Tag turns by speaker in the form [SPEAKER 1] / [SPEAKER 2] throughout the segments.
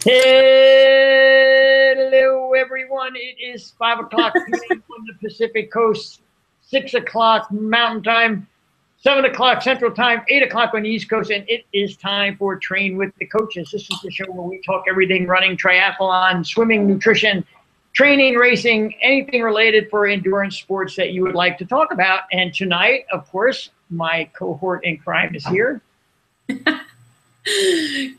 [SPEAKER 1] Hello, everyone. It is 5 o'clock p.m. on the Pacific Coast, 6 o'clock Mountain Time, 7 o'clock Central Time, 8 o'clock on the East Coast, and it is time for Train with the Coaches. This is the show where we talk everything running, triathlon, swimming, nutrition, training, racing, anything related for endurance sports that you would like to talk about. And tonight, of course, my cohort in crime is here.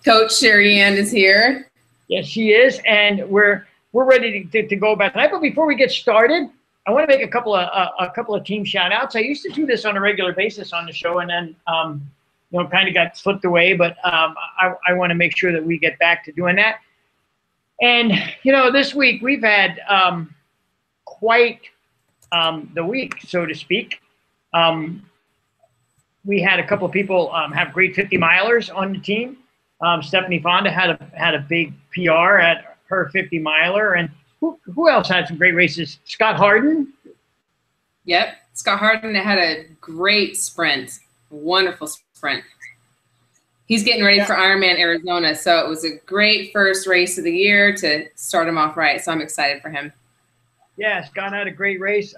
[SPEAKER 2] Coach Sherry Ann is here.
[SPEAKER 1] Yes, she is, and we're ready to go about tonight. But before we get started, I want to make a couple of team shout outs. I used to do this on a regular basis on the show, and then kind of got slipped away. But I want to make sure that we get back to doing that. And this week we've had quite the week, so to speak. We had a couple of people have great 50-milers on the team. Stephanie Fonda had a big PR at her 50-miler, and who else had some great races? Scott Harden.
[SPEAKER 2] Yep, Scott Harden had a great sprint, wonderful sprint. He's getting ready for Ironman Arizona, so it was a great first race of the year to start him off right. So I'm excited for him.
[SPEAKER 1] Yeah, Scott had a great race.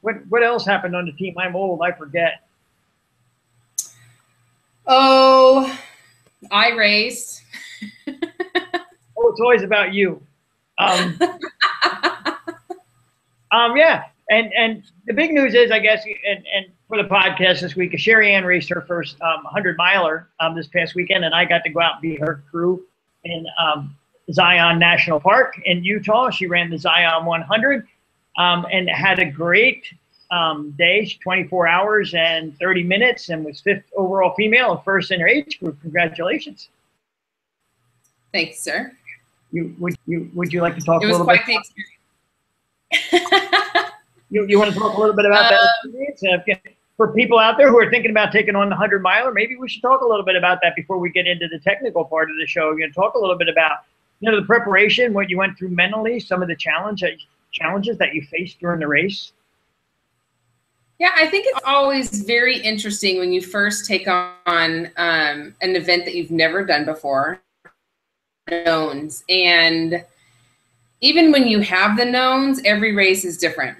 [SPEAKER 1] What else happened on the team? I'm old, I forget.
[SPEAKER 2] Oh, I raced.
[SPEAKER 1] Oh, it's always about you. Yeah, and the big news is, I guess, and for the podcast this week, Sherry Ann raced her first 100-miler this past weekend, and I got to go out and be her crew in Zion National Park in Utah. She ran the Zion 100 and had a great day, 24 hours and 30 minutes, and was 5th overall female and first in her age group. Congratulations.
[SPEAKER 2] Thanks, sir.
[SPEAKER 1] Would you like to talk a little bit?
[SPEAKER 2] It was quite the experience.
[SPEAKER 1] You want to talk a little bit about that experience? For people out there who are thinking about taking on the 100-miler, maybe we should talk a little bit about that before we get into the technical part of the show. You're going to talk a little bit about the preparation, what you went through mentally, some of the challenges that you faced during the race.
[SPEAKER 2] Yeah, I think it's always very interesting when you first take on an event that you've never done before, knowns. And even when you have the knowns, every race is different.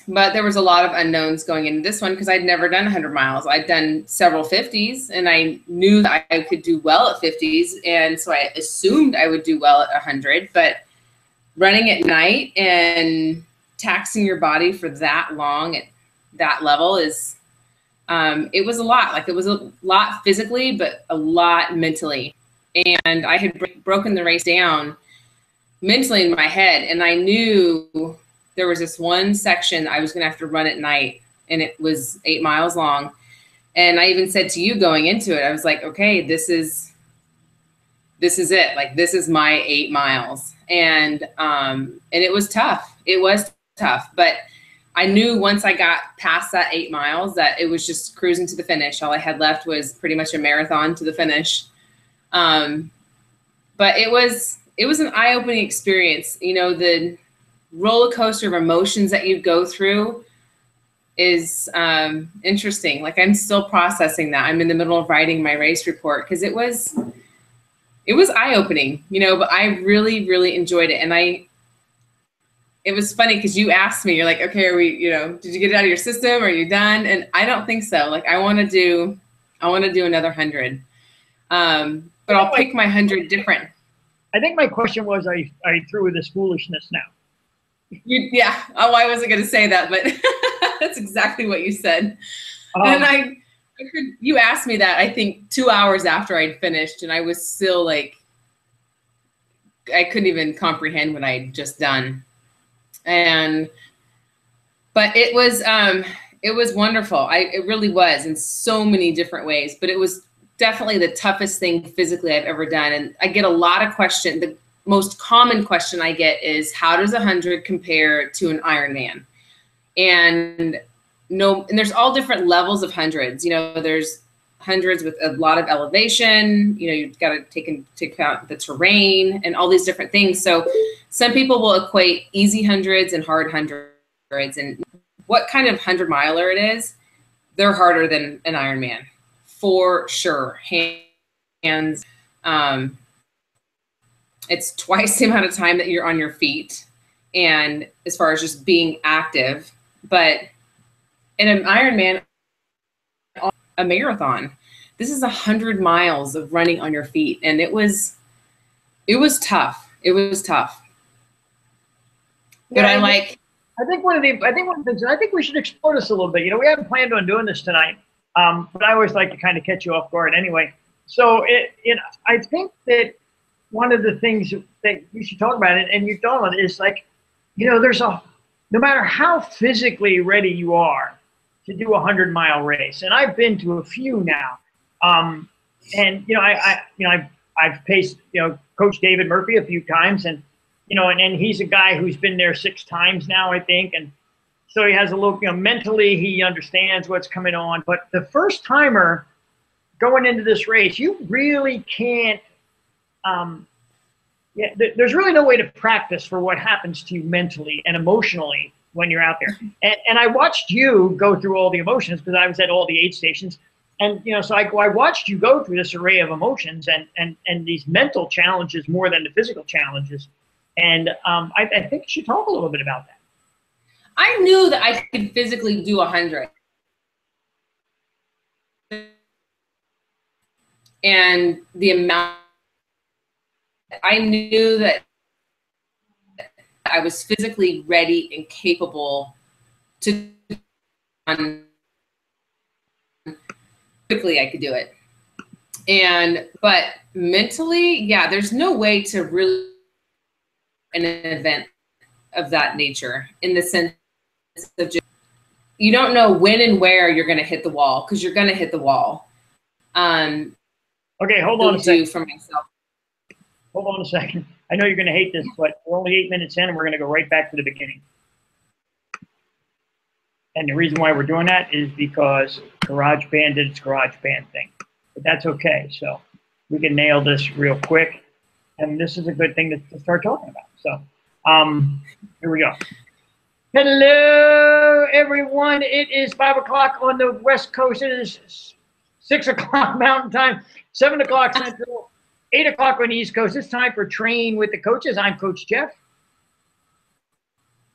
[SPEAKER 2] But there was a lot of unknowns going into this one because I'd never done 100 miles. I'd done several 50s, and I knew that I could do well at 50s, and so I assumed I would do well at 100. But running at night and taxing your body for that long at that level is, it was a lot. Like, it was a lot physically, but a lot mentally. And I had broken the race down mentally in my head, and I knew there was this one section I was going to have to run at night, and it was 8 miles long. And I even said to you going into it, I was like, okay, this is it. Like, this is my 8 miles. And it was tough. It was tough, but I knew once I got past that 8 miles that it was just cruising to the finish. All I had left was pretty much a marathon to the finish. But it was an eye-opening experience. The roller coaster of emotions that you go through is interesting. Like, I'm still processing that. I'm in the middle of writing my race report because it was eye-opening, but I really, really enjoyed it. And it was funny because you asked me, you're like, okay, are we, did you get it out of your system? Are you done? And I don't think so. Like, I want to do another 100. But I'll pick my 100 different.
[SPEAKER 1] I think my question was, are you through with this foolishness now?
[SPEAKER 2] Yeah. Oh, I wasn't going to say that, but that's exactly what you said. And you asked me that, I think 2 hours after I'd finished, and I was still like, I couldn't even comprehend what I'd just done. But it was wonderful. It really was in so many different ways, but it was definitely the toughest thing physically I've ever done. And I get a lot of questions. The most common question I get is, how does 100 compare to an Ironman? And there's all different levels of hundreds. There's hundreds with a lot of elevation. You've got to take into account the terrain and all these different things. So some people will equate easy hundreds and hard hundreds. And what kind of 100-miler it is, they're harder than an Ironman, for sure. Hands It's twice the amount of time that you're on your feet, and as far as just being active. But in an Ironman, a marathon, this is 100 miles of running on your feet, and it was tough. It was tough.
[SPEAKER 1] Yeah,
[SPEAKER 2] but I
[SPEAKER 1] think one of the things, and I think we should explore this a little bit. You know, we haven't planned on doing this tonight, but I always like to kind of catch you off guard anyway. So I think that one of the things that you should talk about, and you don't, is like, you know, no matter how physically ready you are to do a 100-mile race, and I've been to a few now, and you know, I've paced, you know, Coach David Murphy a few times, and you know, and he's a guy who's been there 6 times now, I think, and so he has a little, you know, mentally he understands what's coming on. But the first timer going into this race, you really can't. There's really no way to practice for what happens to you mentally and emotionally when you're out there. And I watched you go through all the emotions because I was at all the aid stations. And, you know, so I watched you go through this array of emotions and these mental challenges more than the physical challenges. And I think you should talk a little bit about that.
[SPEAKER 2] I knew that I could physically do 100. And the amount, I knew that I was physically ready and capable to, quickly I could do it. But mentally, yeah, there's no way to really an event of that nature, in the sense of just, you don't know when and where you're going to hit the wall, because you're going to hit the wall.
[SPEAKER 1] Okay, hold on a second.
[SPEAKER 2] For myself.
[SPEAKER 1] Hold on a second. I know you're going to hate this, but we're only 8 minutes in, and we're going to go right back to the beginning. And the reason why we're doing that is because GarageBand did its GarageBand thing. But that's okay. So we can nail this real quick. And this is a good thing to start talking about. So here we go. Hello, everyone. It is 5 o'clock on the West Coast. It is 6 o'clock Mountain Time, 7 o'clock Central, 8 o'clock on the East Coast. It's time for Train with the Coaches. I'm Coach Jeff.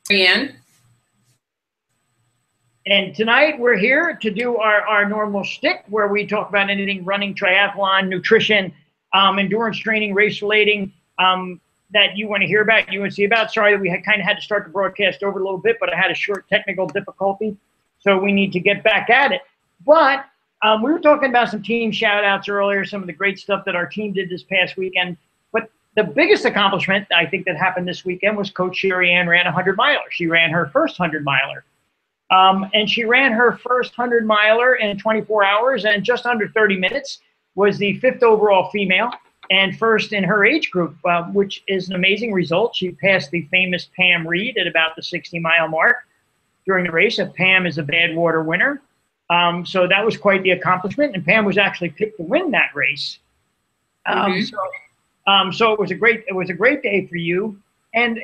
[SPEAKER 2] Marianne.
[SPEAKER 1] And tonight we're here to do our normal shtick, where we talk about anything running, triathlon, nutrition, endurance training, race relating, that you want to hear about, you want to see about. Sorry that we kind of had to start the broadcast over a little bit, but I had a short technical difficulty, so we need to get back at it. But we were talking about some team shout-outs earlier, some of the great stuff that our team did this past weekend. But the biggest accomplishment, I think, that happened this weekend was Coach Sherry Ann ran a 100-miler. She ran her first 100-miler. And she ran her first 100-miler in 24 hours and just under 30 minutes, was the 5th overall female and first in her age group, which is an amazing result. She passed the famous Pam Reed at about the 60-mile mark during the race. Pam is a Badwater winner. So that was quite the accomplishment, and Pam was actually picked to win that race. So it was a great day for you. And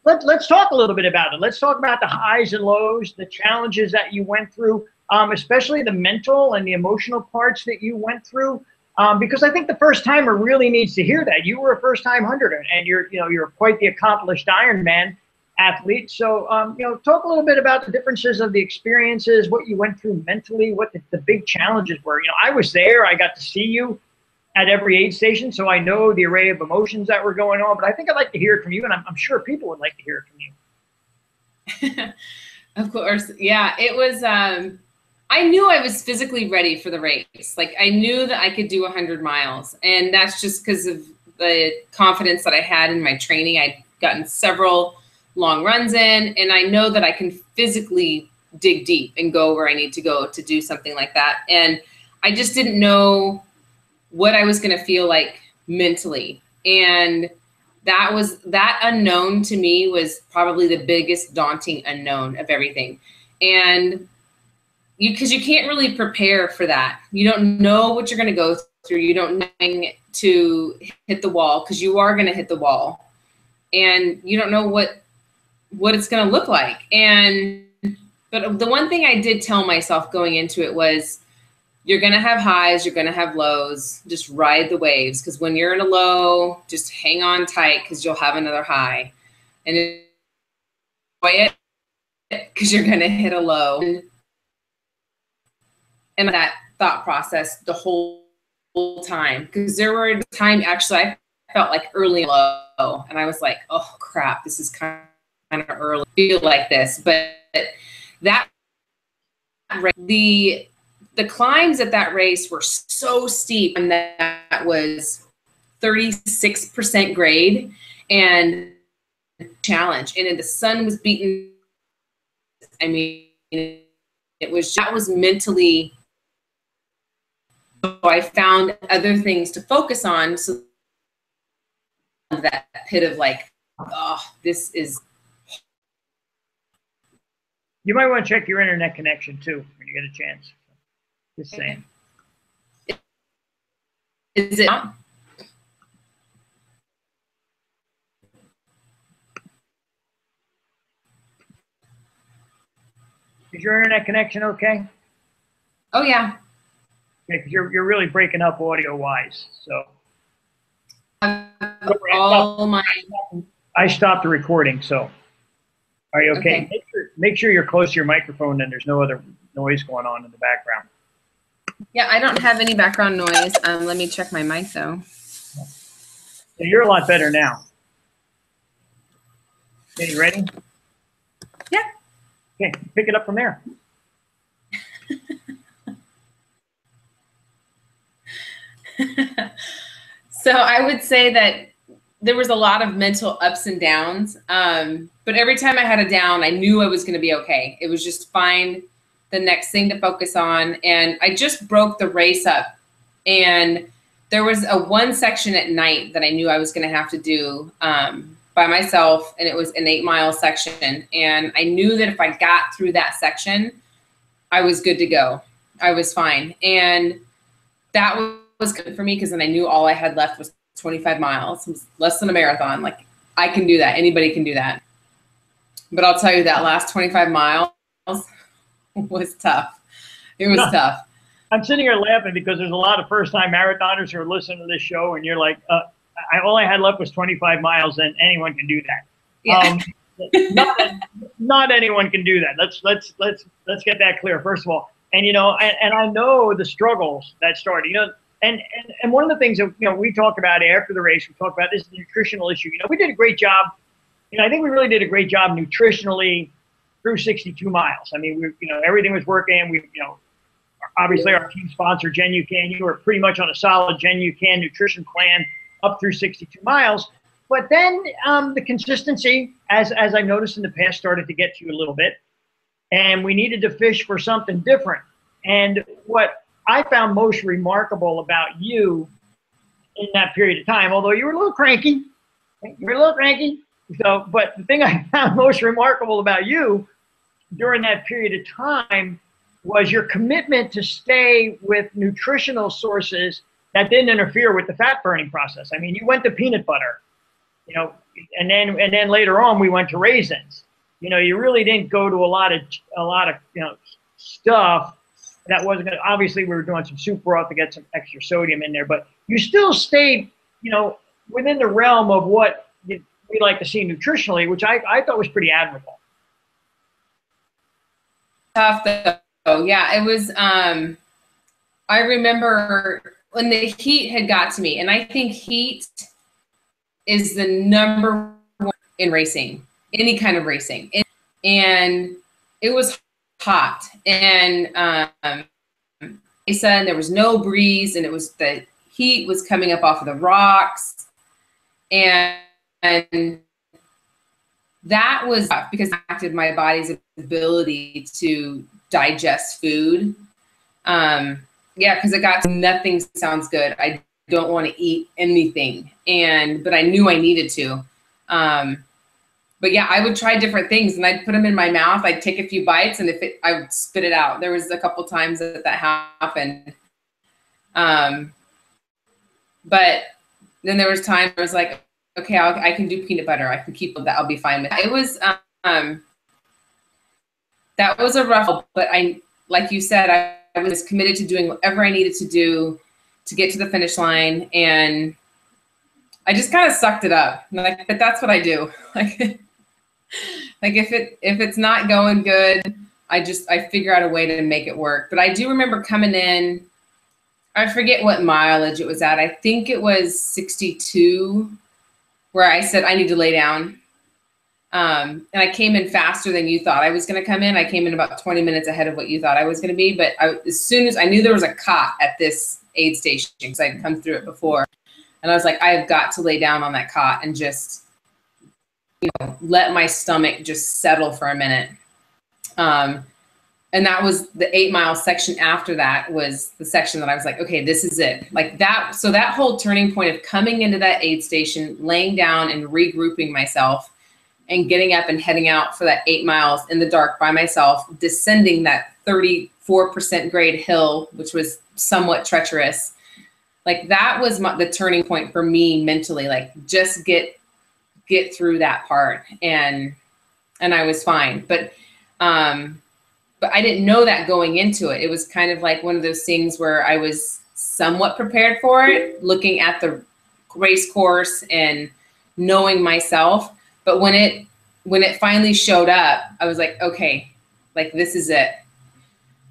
[SPEAKER 1] let's talk a little bit about it. Let's talk about the highs and lows, the challenges that you went through, especially the mental and the emotional parts that you went through. Because I think the first timer really needs to hear that. You were a first-time 100er, and you're quite the accomplished Ironman athlete. So talk a little bit about the differences of the experiences, what you went through mentally, what the big challenges were. I was there. I got to see you at every aid station, so I know the array of emotions that were going on. But I think I'd like to hear it from you, and I'm sure people would like to hear it from you.
[SPEAKER 2] Of course, yeah. It was. I knew I was physically ready for the race. Like, I knew that I could do 100 miles, and that's just because of the confidence that I had in my training. I'd gotten several long runs in, and I know that I can physically dig deep and go where I need to go to do something like that. And I just didn't know what I was going to feel like mentally. And that unknown to me was probably the biggest daunting unknown of everything. And because you can't really prepare for that. You don't know what you're going to go through. You don't know to hit the wall, because you are going to hit the wall, and you don't know what it's going to look like. But the one thing I did tell myself going into it was, you're going to have highs, you're going to have lows. Just ride the waves, because when you're in a low, just hang on tight, because you'll have another high. And enjoy it, because you're going to hit a low. And that thought process the whole time, because there were times actually I felt like early low, and I was like, oh crap, this is kind of early. I feel like this, but that the climbs at that race were so steep, and that was 36% grade and challenge, and then the sun was beating. I mean, that was mentally. So I found other things to focus on, so that pit of like, oh, this is.
[SPEAKER 1] You might want to check your internet connection too when you get a chance. Just saying.
[SPEAKER 2] Is it?
[SPEAKER 1] Is your internet connection okay?
[SPEAKER 2] Oh yeah.
[SPEAKER 1] Yeah, because you're really breaking up audio wise. So. I stopped the recording. So. Are you okay? Make sure you're close to your microphone and there's no other noise going on in the background.
[SPEAKER 2] Yeah, I don't have any background noise. Let me check my mic though.
[SPEAKER 1] Yeah, you're a lot better now. Okay, you ready?
[SPEAKER 2] Yeah.
[SPEAKER 1] Okay, pick it up from there.
[SPEAKER 2] So I would say that there was a lot of mental ups and downs. But every time I had a down, I knew I was going to be okay. It was just find the next thing to focus on. And I just broke the race up. And there was one section at night that I knew I was going to have to do by myself. And it was an 8-mile section. And I knew that if I got through that section, I was good to go. I was fine. And that was good for me, because then I knew all I had left was 25 miles. It was less than a marathon. Like, I can do that. Anybody can do that. But I'll tell you, that last 25 miles was tough. It was tough.
[SPEAKER 1] I'm sitting here laughing because there's a lot of first-time marathoners who are listening to this show, and you're like, all I had left was 25 miles, and anyone can do that. Yeah. Not anyone can do that. Let's get that clear, first of all. And and I know the struggles that started. And one of the things that we talk about after the race, we talk about this nutritional issue. We did a great job. I think we really did a great job nutritionally through 62 miles. I mean, everything was working. We, obviously our team sponsor, GenUcan, you were pretty much on a solid GenUcan nutrition plan up through 62 miles. But then the consistency, as I noticed in the past, started to get to you a little bit. And we needed to fish for something different. And what I found most remarkable about you in that period of time, although you were a little cranky, so, but the thing I found most remarkable about you during that period of time was your commitment to stay with nutritional sources that didn't interfere with the fat burning process. I mean, you went to peanut butter, and then later on we went to raisins. You really didn't go to a lot of stuff that wasn't going to. Obviously, we were doing some soup broth to get some extra sodium in there, but you still stayed, within the realm of what we like to see nutritionally, which I thought was pretty admirable.
[SPEAKER 2] Tough though. Yeah, it was. I remember when the heat had got to me, and I think heat is the number one in racing, any kind of racing. And it was hot, and there was no breeze, and the heat was coming up off of the rocks, and that was tough because it impacted my body's ability to digest food. Yeah, because it got to nothing sounds good. I don't want to eat anything, but I knew I needed to. But yeah, I would try different things, and I'd put them in my mouth. I'd take a few bites, and I would spit it out. There was a couple times that happened. But then there was time I was like, okay, I can do peanut butter. I can keep that. I'll be fine with it. It was, that was a rough, but like you said, was committed to doing whatever I needed to do to get to the finish line. And I just kind of sucked it up. Like, but that's what I do. Like if it's not going good, I figure out a way to make it work. But I do remember coming in, I forget what mileage it was at. I think it was 62, where I said I need to lay down. And I came in faster than you thought I was going to come in. I came in about 20 minutes ahead of what you thought I was going to be. But as soon as I knew there was a cot at this aid station, because I'd come through it before, and I was like, I have got to lay down on that cot and just, let my stomach just settle for a minute. And that was the 8-mile section. After that was the section that I was like, okay, this is it. Like that. So that whole turning point of coming into that aid station, laying down and regrouping myself, and getting up and heading out for that 8 miles in the dark by myself, descending that 34% grade hill, which was somewhat treacherous. Like that was the turning point for me mentally, like just get through that part. And I was fine. But I didn't know that going into it. It was kind of like one of those things where I was somewhat prepared for it, looking at the race course and knowing myself. But when it finally showed up, I was like, okay, like this is it.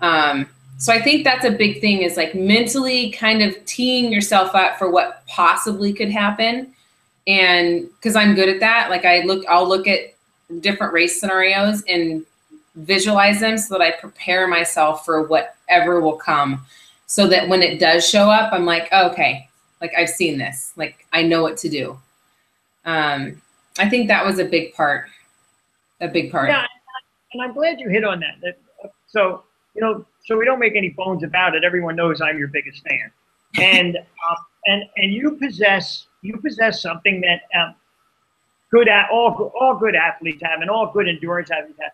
[SPEAKER 2] So I think that's a big thing, is like mentally kind of teeing yourself up for what possibly could happen. And because I'm good at that, like I'll look at different race scenarios and visualize them so that I prepare myself for whatever will come, so that when it does show up, I'm like, oh, okay, like I've seen this, like I know what to do. I think that was a big part. Yeah,
[SPEAKER 1] and I'm glad you hit on that. So so we don't make any bones about it. Everyone knows I'm your biggest fan, and you possess something that all good athletes have, and all good endurance athletes have.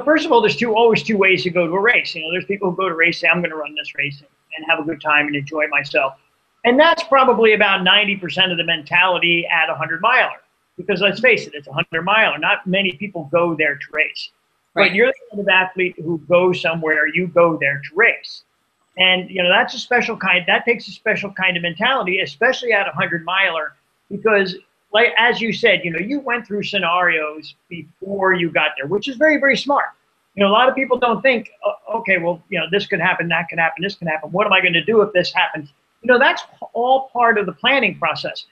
[SPEAKER 1] First of all, there's always two ways to go to a race. There's people who go to race, say, I'm going to run this race and have a good time and enjoy myself. And that's probably about 90% of the mentality at a 100-miler. Because let's face it, it's a 100-miler. Not many people go there to race. Right. But you're the kind of athlete who goes somewhere, you go there to race. And, that's a special kind, that takes a special kind of mentality, especially at a 100-miler, because like, as you said, you went through scenarios before you got there, which is very, very smart. A lot of people don't think, okay, well, this could happen, that could happen, this can happen. What am I going to do if this happens? That's all part of the planning process.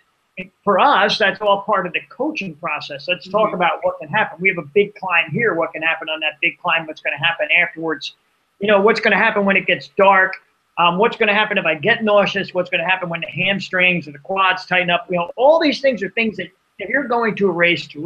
[SPEAKER 1] For us, that's all part of the coaching process. Let's talk about what can happen. We have a big climb here. What can happen on that big climb? What's going to happen afterwards? What's going to happen when it gets dark? What's going to happen if I get nauseous? What's going to happen when the hamstrings or the quads tighten up? All these things are things that if you're going to a race, or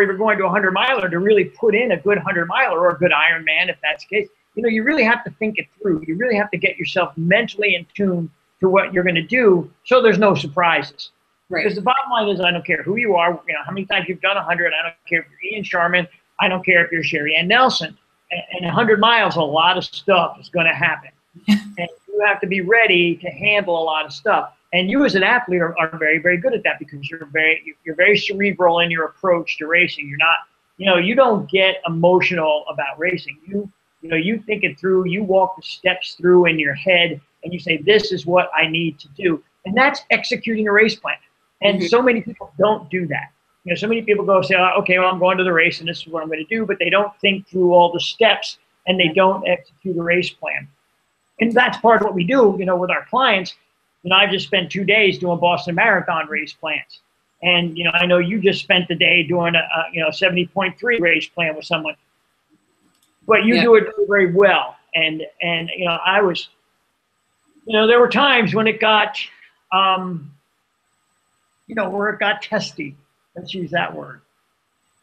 [SPEAKER 1] you're going to a 100-miler to really put in a good 100-miler or a good Ironman, if that's the case, you really have to think it through. You really have to get yourself mentally in tune to what you're going to do, so there's no surprises. Right. Because the bottom line is, I don't care who you are, how many times you've done 100. I don't care if you're Ian Sharman. I don't care if you're Sherry Ann Nelson. And 100 miles, a lot of stuff is going to happen. And you have to be ready to handle a lot of stuff. And you as an athlete are very, very good at that, because you're very cerebral in your approach to racing. You're not, you don't get emotional about racing. You think it through. You walk the steps through in your head, and you say, this is what I need to do. And that's executing a race plan. And so many people don't do that. So many people go say, okay, well, I'm going to the race and this is what I'm going to do, but they don't think through all the steps and they don't execute a race plan. And that's part of what we do, with our clients. I've just spent 2 days doing Boston Marathon race plans. And, I know you just spent the day doing a 70.3 race plan with someone. But you do it very, very well. And I was, there were times when it got, where it got testy. Let's use that word.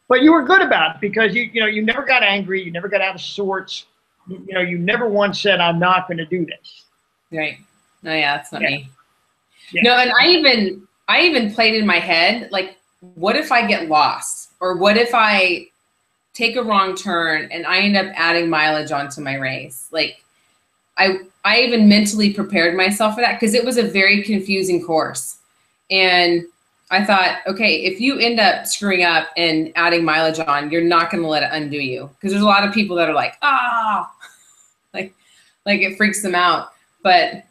[SPEAKER 1] But you were good about it, because you never got angry, you never got out of sorts. You never once said, I'm not going to do this.
[SPEAKER 2] Right. Oh yeah, that's not me. Yeah. No, and I even played in my head, like, what if I get lost? Or what if I take a wrong turn and I end up adding mileage onto my race? Like, I even mentally prepared myself for that, because it was a very confusing course. And I thought, okay, if you end up screwing up and adding mileage on, you're not going to let it undo you. Because there's a lot of people that are like, like Like it freaks them out. But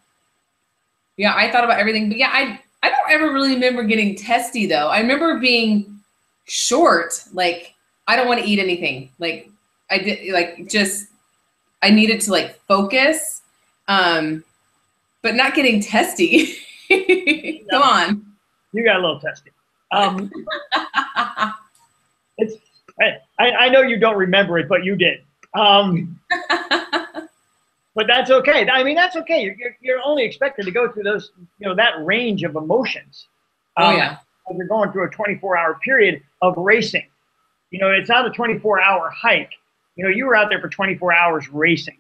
[SPEAKER 2] yeah, I thought about everything. But yeah, I don't ever really remember getting testy though. I remember being short. Like I don't want to eat anything. Like I did, like just I needed to like focus, but not getting testy. Come on.
[SPEAKER 1] You got a little testy. It's I know you don't remember it, but you did. But that's okay. I mean, that's okay. You're only expected to go through those, that range of emotions.
[SPEAKER 2] Oh yeah.
[SPEAKER 1] You're going through a 24-hour period of racing. It's not a 24-hour hike. You were out there for 24 hours racing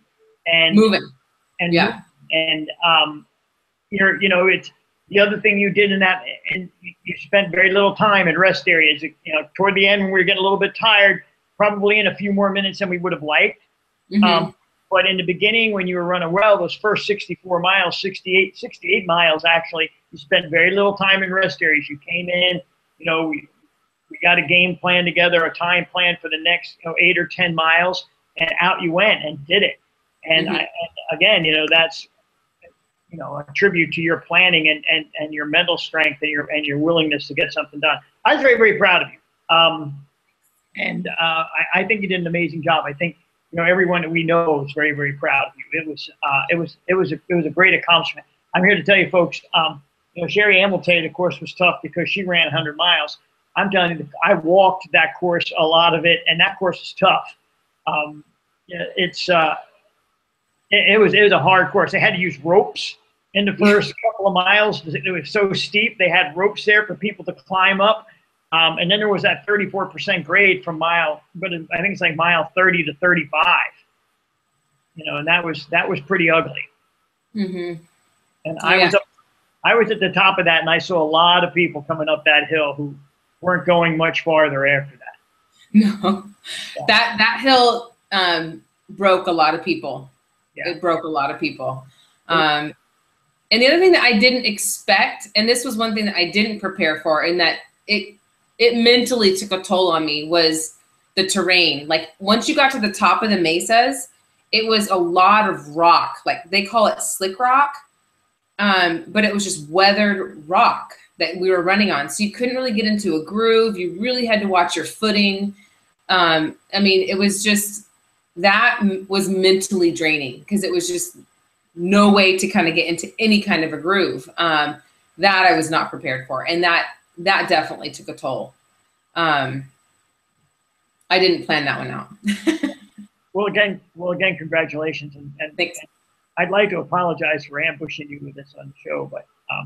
[SPEAKER 1] and
[SPEAKER 2] moving.
[SPEAKER 1] And
[SPEAKER 2] yeah.
[SPEAKER 1] And it's the other thing you did in that, and you spent very little time in rest areas. Toward the end when we were getting a little bit tired, probably in a few more minutes than we would have liked.
[SPEAKER 2] Mm-hmm.
[SPEAKER 1] But in the beginning, when you were running well, those first 64 miles, 68 miles actually, you spent very little time in rest areas. You came in, we got a game plan together, a time plan for the next 8 or 10 miles, and out you went and did it. And,
[SPEAKER 2] mm-hmm.
[SPEAKER 1] Again, that's a tribute to your planning and your mental strength and your willingness to get something done. I was very, very proud of you. I think you did an amazing job. I think everyone that we know is very, very proud of you. It was a great accomplishment. I'm here to tell you folks, Sherry Hamilton, of course, was tough because she ran 100 miles. I'm telling you, I walked that course, a lot of it, and that course is tough. It was a hard course. They had to use ropes in the first couple of miles. It was so steep. They had ropes there for people to climb up. And then there was that 34% grade from I think it's like mile 30 to 35. And that was pretty ugly.
[SPEAKER 2] Mm-hmm.
[SPEAKER 1] And I was at the top of that, and I saw a lot of people coming up that hill who weren't going much farther after that.
[SPEAKER 2] No, yeah. That hill broke a lot of people. Yeah. It broke a lot of people. And the other thing that I didn't expect, and this was one thing that I didn't prepare for, and that it mentally took a toll on me, was the terrain. Like once you got to the top of the mesas, it was a lot of rock. Like they call it slick rock, but it was just weathered rock that we were running on. So you couldn't really get into a groove. You really had to watch your footing. I mean, it was just, that was mentally draining because it was just no way to kind of get into any kind of a groove. That I was not prepared for. And that definitely took a toll. I didn't plan that one out.
[SPEAKER 1] Well, again, congratulations. And
[SPEAKER 2] thanks.
[SPEAKER 1] I'd like to apologize for ambushing you with this on the show, but I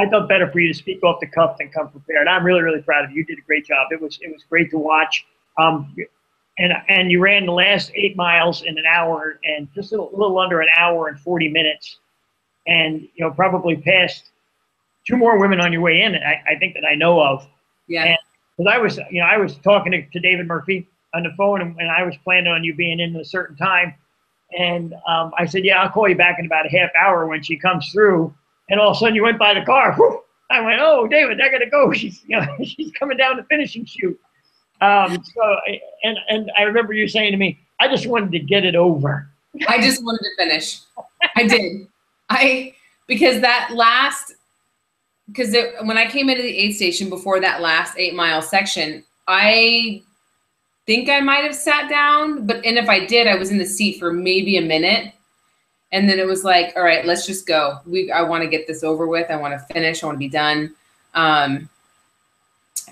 [SPEAKER 1] thought better for you to speak off the cuff than come prepared. I'm really, really proud of you. You did a great job. It was great to watch. And you ran the last 8 miles in an hour and just a little under an hour and 40 minutes, and probably passed 2 more women on your way in. I think that I know of.
[SPEAKER 2] Yeah.
[SPEAKER 1] Because I was talking to David Murphy on the phone, and I was planning on you being in at a certain time. And I said, yeah, I'll call you back in about a half hour when she comes through. And all of a sudden you went by the car. Whew. I went, oh, David, I got to go. She's coming down the finishing chute. And I remember you saying to me, I just wanted to get it over.
[SPEAKER 2] I just wanted to finish. I did. Because when I came into the aid station before that last 8-mile section, I think I might have sat down, and if I did, I was in the seat for maybe a minute. And then it was like, all right, let's just go. I want to get this over with. I want to finish. I want to be done.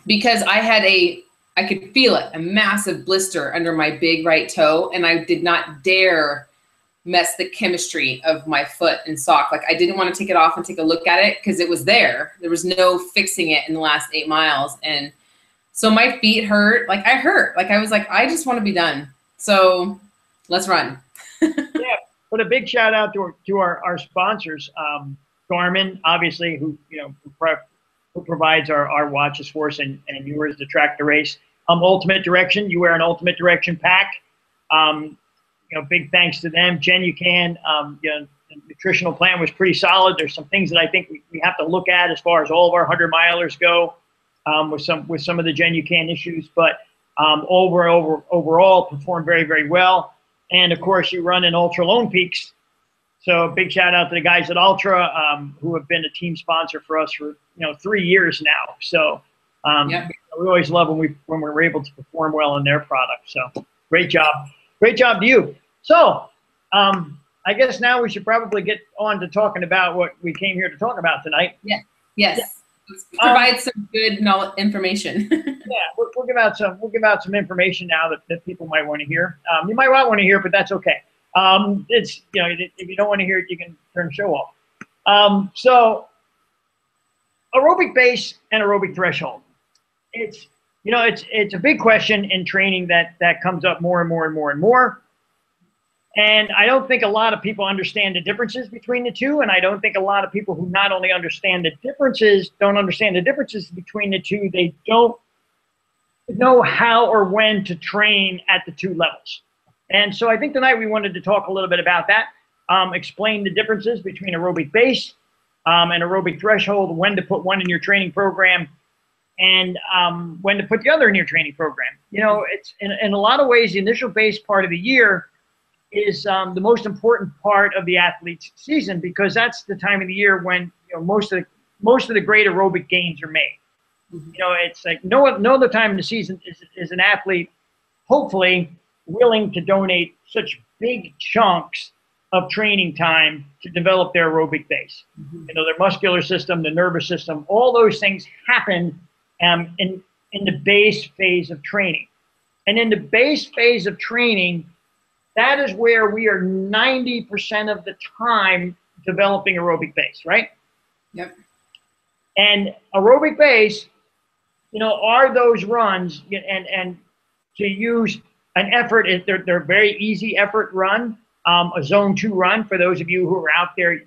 [SPEAKER 2] Because I could feel it, a massive blister under my big right toe. And I did not dare mess the chemistry of my foot and sock. Like I didn't want to take it off and take a look at it because it was there. There was no fixing it in the last 8 miles. And so my feet hurt. Like I hurt. Like I was like, I just want to be done. So let's run.
[SPEAKER 1] Yeah. But a big shout out to our sponsors, Garmin, obviously, who provides our watches for us, and yours to track the race. Ultimate Direction, you wear an Ultimate Direction pack. Big thanks to them. Jen, the nutritional plan was pretty solid. There's some things that I think we have to look at as far as all of our 100-milers go, with some of the Jen issues, but overall performed very, very well. And of course, you run in Ultra Lone Peaks. So big shout out to the guys at Ultra, who have been a team sponsor for us for 3 years now. So we always love when we're able to perform well in their product. So great job to you. So I guess now we should probably get on to talking about what we came here to talk about tonight.
[SPEAKER 2] Yeah. Yes. Yeah. Let's provide some good information.
[SPEAKER 1] Yeah, we'll give out some information now that people might want to hear. You might not want to hear, but that's okay. It's if you don't want to hear it, you can turn the show off. So aerobic base and aerobic threshold. It's a big question in training that comes up more and more and more and more. And I don't think a lot of people understand the differences between the two. And I don't think a lot of people who not only understand the differences, don't understand the differences between the two. They don't know how or when to train at the two levels. And so I think tonight we wanted to talk a little bit about that, explain the differences between aerobic base and aerobic threshold, when to put one in your training program, and when to put the other in your training program. It's in a lot of ways, the initial base part of the year is the most important part of the athlete's season, because that's the time of the year when most of the great aerobic gains are made. It's like no other time in the season is an athlete hopefully willing to donate such big chunks of training time to develop their aerobic base. Their muscular system, the nervous system, all those things happen in the base phase of training. And in the base phase of training, that is where we are 90% of the time developing aerobic base, right?
[SPEAKER 2] Yep.
[SPEAKER 1] And aerobic base, are those runs, and to use an effort, they're very easy effort run, a zone 2 run for those of you who are out there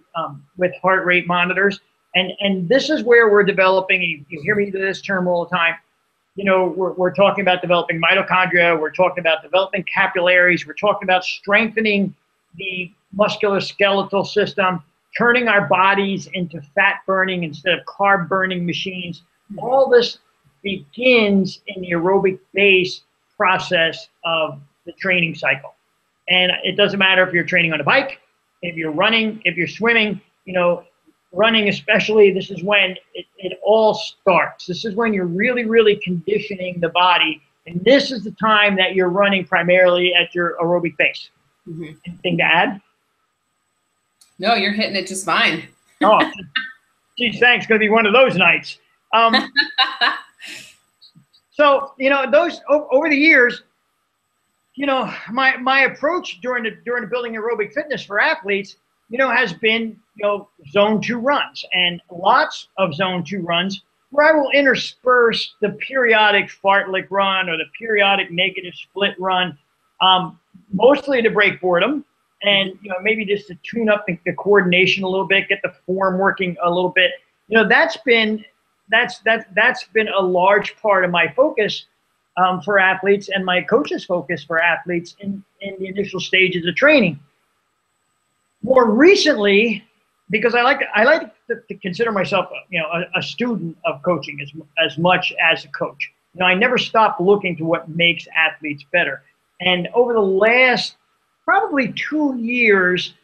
[SPEAKER 1] with heart rate monitors. And this is where we're developing, and you hear me use this term all the time, we're talking about developing mitochondria, we're talking about developing capillaries, we're talking about strengthening the musculoskeletal system, turning our bodies into fat burning instead of carb burning machines. All this begins in the aerobic base process of the training cycle. And it doesn't matter if you're training on a bike, if you're running, if you're swimming, running especially, this is when it all starts. This is when you're really, really conditioning the body. And this is the time that you're running primarily at your aerobic base. Anything to add?
[SPEAKER 2] No, you're hitting it just fine.
[SPEAKER 1] Oh, geez, thanks. Going to be one of those nights. So, those over the years, my approach during the building aerobic fitness for athletes, has been, zone 2 runs, and lots of zone 2 runs where I will intersperse the periodic fartlek run or the periodic negative split run, mostly to break boredom and, maybe just to tune up the coordination a little bit, get the form working a little bit. That's been a large part of my focus for athletes, and my coach's focus for athletes in the initial stages of training. More recently, because I like to consider myself, a student of coaching as much as a coach. I never stopped looking to what makes athletes better. And over the last probably 2 years,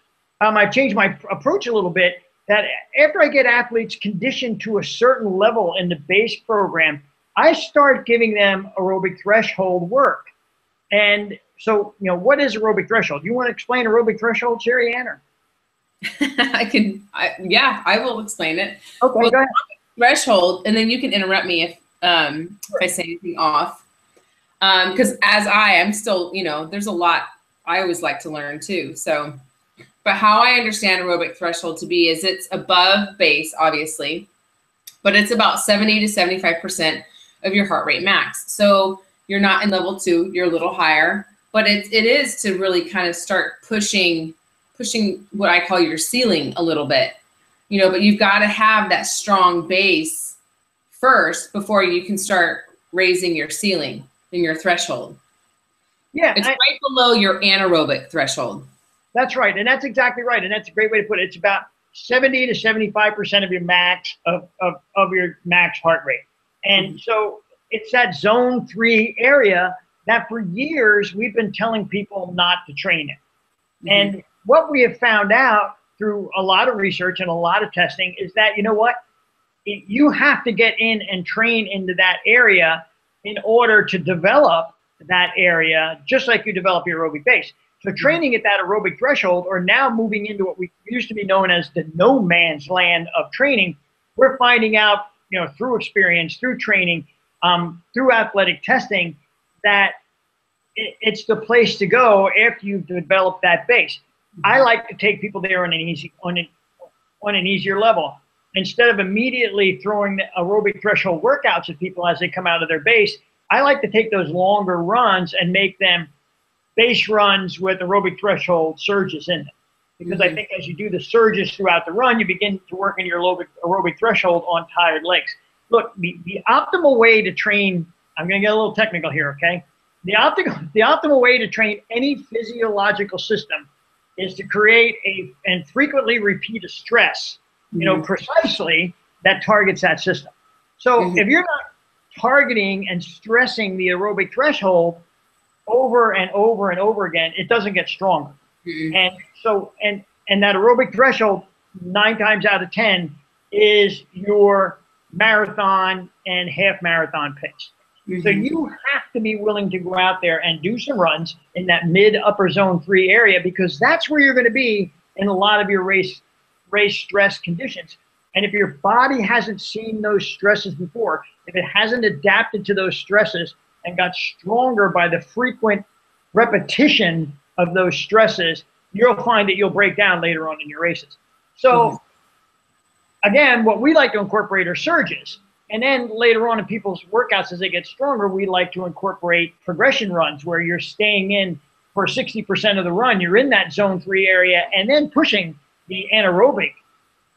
[SPEAKER 1] I've changed my approach a little bit. That after I get athletes conditioned to a certain level in the base program, I start giving them aerobic threshold work. And so, what is aerobic threshold? Do you want to explain aerobic threshold, Sherry Ann?
[SPEAKER 2] I will explain it.
[SPEAKER 1] Okay, go ahead.
[SPEAKER 2] Threshold, and then you can interrupt me if I say anything off. Because I'm still, there's a lot I always like to learn too. So, but how I understand aerobic threshold to be is it's above base, obviously, but it's about 70 to 75% of your heart rate max. So you're not in level 2, you're a little higher, but it is to really kind of start pushing what I call your ceiling a little bit, but you've got to have that strong base first before you can start raising your ceiling and your threshold. Yeah. It's right below your anaerobic threshold.
[SPEAKER 1] That's right. And that's exactly right. And that's a great way to put it. It's about 70 to 75% of your max of your max heart rate. And so it's that zone 3 area that for years we've been telling people not to train it. And what we have found out through a lot of research and a lot of testing is that, you know what, you have to get in and train into that area in order to develop that area, just like you develop your aerobic base. So training at that aerobic threshold, or now moving into what we used to be known as the no man's land of training, we're finding out, you know, through experience, through training, through athletic testing, that it's the place to go after you've developed that base. I like to take people there on an easier level. Instead of immediately throwing the aerobic threshold workouts at people as they come out of their base, I like to take those longer runs and make them base runs with aerobic threshold surges in them. Because I think as you do the surges throughout the run, you begin to work in your aerobic threshold on tired legs. Look, the optimal way to train, I'm going to get a little technical here, okay? The optimal way to train any physiological system is to create and frequently repeat a stress, you know, precisely that targets that system. So if you're not targeting and stressing the aerobic threshold over and over and over again, it doesn't get stronger. And so, and that aerobic threshold, 9 times out of 10, is your marathon and half marathon pace. So you have to be willing to go out there and do some runs in that mid upper zone 3 area, because that's where you're going to be in a lot of your race stress conditions. And if your body hasn't seen those stresses before, if it hasn't adapted to those stresses and got stronger by the frequent repetition of those stresses, you'll find that you'll break down later on in your races. So again, what we like to incorporate are surges. And then later on in people's workouts, as they get stronger, we like to incorporate progression runs where you're staying in for 60% of the run. You're in that zone 3 area and then pushing the anaerobic,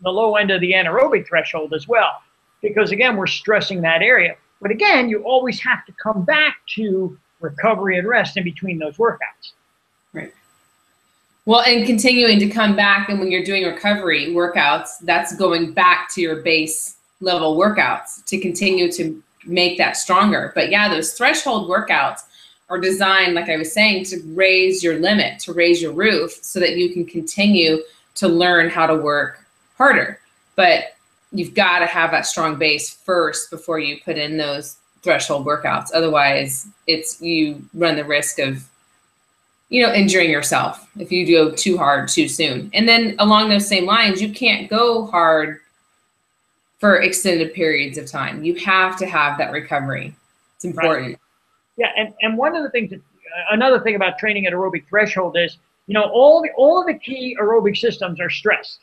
[SPEAKER 1] the low end of the anaerobic threshold as well. Because again, we're stressing that area. But again, you always have to come back to recovery and rest in between those workouts.
[SPEAKER 2] Right. Well, and continuing to come back, and when you're doing recovery workouts, that's going back to your base level workouts to continue to make that stronger. But yeah, those threshold workouts are designed, like I was saying, to raise your limit, to raise your roof so that you can continue to learn how to work harder. But you've got to have that strong base first before you put in those threshold workouts. Otherwise, you run the risk of, you know, injuring yourself if you go too hard too soon. And then along those same lines, you can't go hard for extended periods of time. You have to have that recovery. It's important.
[SPEAKER 1] Right. Yeah, and one of the things another thing about training at aerobic threshold is, you know, all of the key aerobic systems are stressed.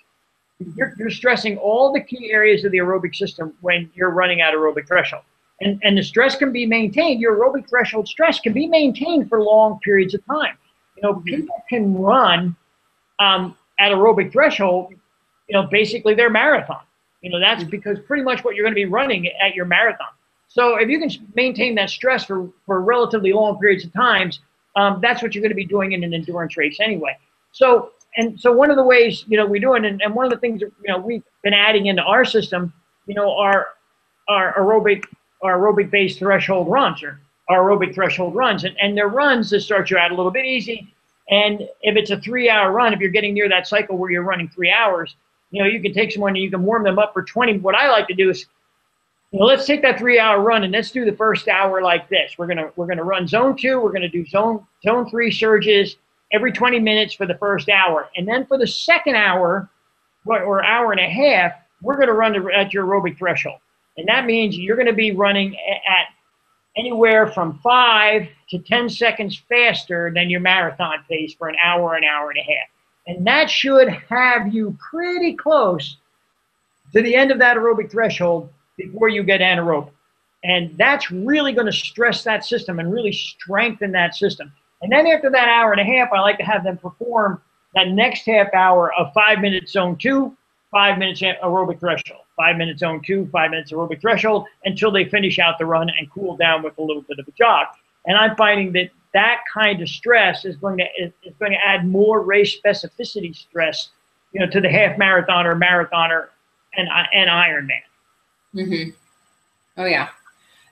[SPEAKER 1] You're stressing all the key areas of the aerobic system when you're running at aerobic threshold. And the stress can be maintained. Your aerobic threshold stress can be maintained for long periods of time. You know, people can run at aerobic threshold, you know, basically their marathon. You know, that's because pretty much what you're going to be running at your marathon. So if you can maintain that stress for relatively long periods of times, that's what you're going to be doing in an endurance race anyway. So one of the ways, you know, we do it, and one of the things that, you know, we've been adding into our system, you know, our aerobic based threshold runs, or our aerobic threshold runs, and they're runs that start you out a little bit easy. And if it's a 3-hour run, if you're getting near that cycle where you're running 3 hours, you know, you can take someone and you can warm them up for 20. What I like to do is, you know, let's take that 3-hour run and let's do the first hour like this. We're gonna run zone 2. We're gonna do zone 3 surges every 20 minutes for the first hour, and then for the second hour or hour and a half, we're gonna run at your aerobic threshold, and that means you're gonna be running at anywhere from 5 to 10 seconds faster than your marathon pace for an hour and a half. And that should have you pretty close to the end of that aerobic threshold before you get anaerobic. And that's really going to stress that system and really strengthen that system. And then after that hour and a half, I like to have them perform that next half hour of 5 minutes zone 2, 5 minutes aerobic threshold, 5 minutes zone 2, 5 minutes aerobic threshold, until they finish out the run and cool down with a little bit of a jog. And I'm finding that kind of stress is going to add more race specificity stress, you know, to the half marathoner, marathoner, and Ironman.
[SPEAKER 2] Oh yeah,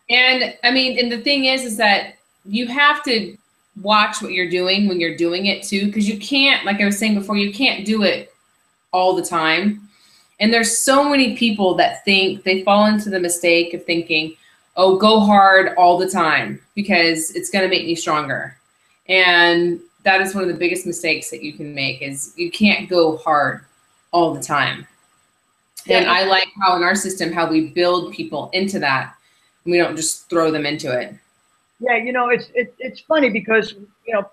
[SPEAKER 2] and I mean, and the thing is that you have to watch what you're doing when you're doing it too, because you can't, like I was saying before, you can't do it all the time. And there's so many people that think, they fall into the mistake of thinking, oh, go hard all the time because it's going to make me stronger. And that is one of the biggest mistakes that you can make, is you can't go hard all the time. Yeah. And I like how in our system, how we build people into that. We don't just throw them into it.
[SPEAKER 1] Yeah, you know, it's funny because, you know,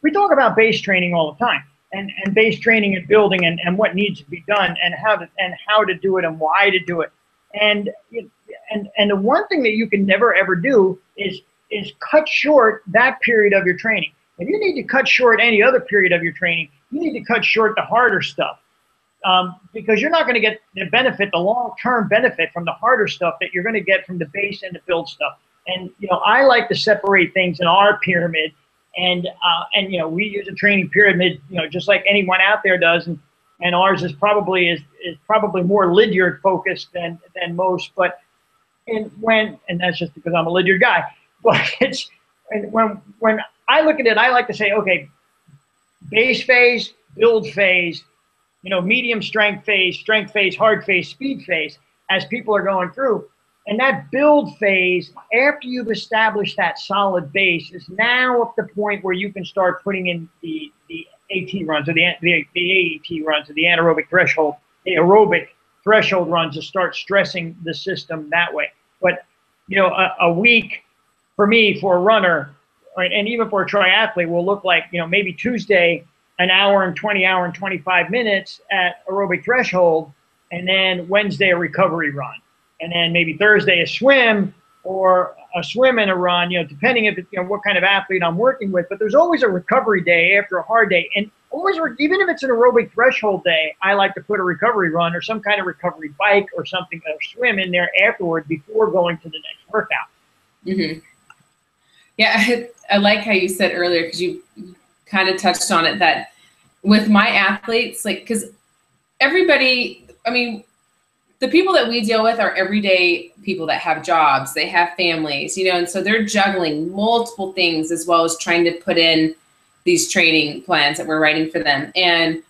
[SPEAKER 1] we talk about base training all the time, and base training and building and what needs to be done and how to do it and why to do it. And the one thing that you can never ever do is cut short that period of your training. If you need to cut short any other period of your training, you need to cut short the harder stuff. Because you're not going to get the benefit, the long-term benefit from the harder stuff that you're going to get from the base and the build stuff. And, you know, I like to separate things in our pyramid, and you know, we use a training pyramid, you know, just like anyone out there does. And ours is probably more Lydiard focused than most, but and that's just because I'm a Lydiard guy, but when I look at it, I like to say, okay, base phase, build phase, you know, medium strength phase, hard phase, speed phase, as people are going through. And that build phase, after you've established that solid base, is now up the point where you can start putting in the AT runs, or the AET runs, or the anaerobic threshold, the aerobic threshold runs, to start stressing the system that way. But, you know, a week for me, for a runner, and even for a triathlete, will look like, you know, maybe Tuesday, an hour and 25 minutes at aerobic threshold, and then Wednesday a recovery run, and then maybe Thursday a swim, or a swim and a run, you know, depending if it's, you know, what kind of athlete I'm working with. But there's always a recovery day after a hard day, and always, even if it's an aerobic threshold day, I like to put a recovery run or some kind of recovery bike or something, or swim in there afterward before going to the next workout.
[SPEAKER 2] Mm-hmm. Yeah, I like how you said earlier, because you kind of touched on it, that with my athletes, like, because everybody, I mean, the people that we deal with are everyday people that have jobs, they have families, you know, and so they're juggling multiple things as well as trying to put in these training plans that we're writing for them. And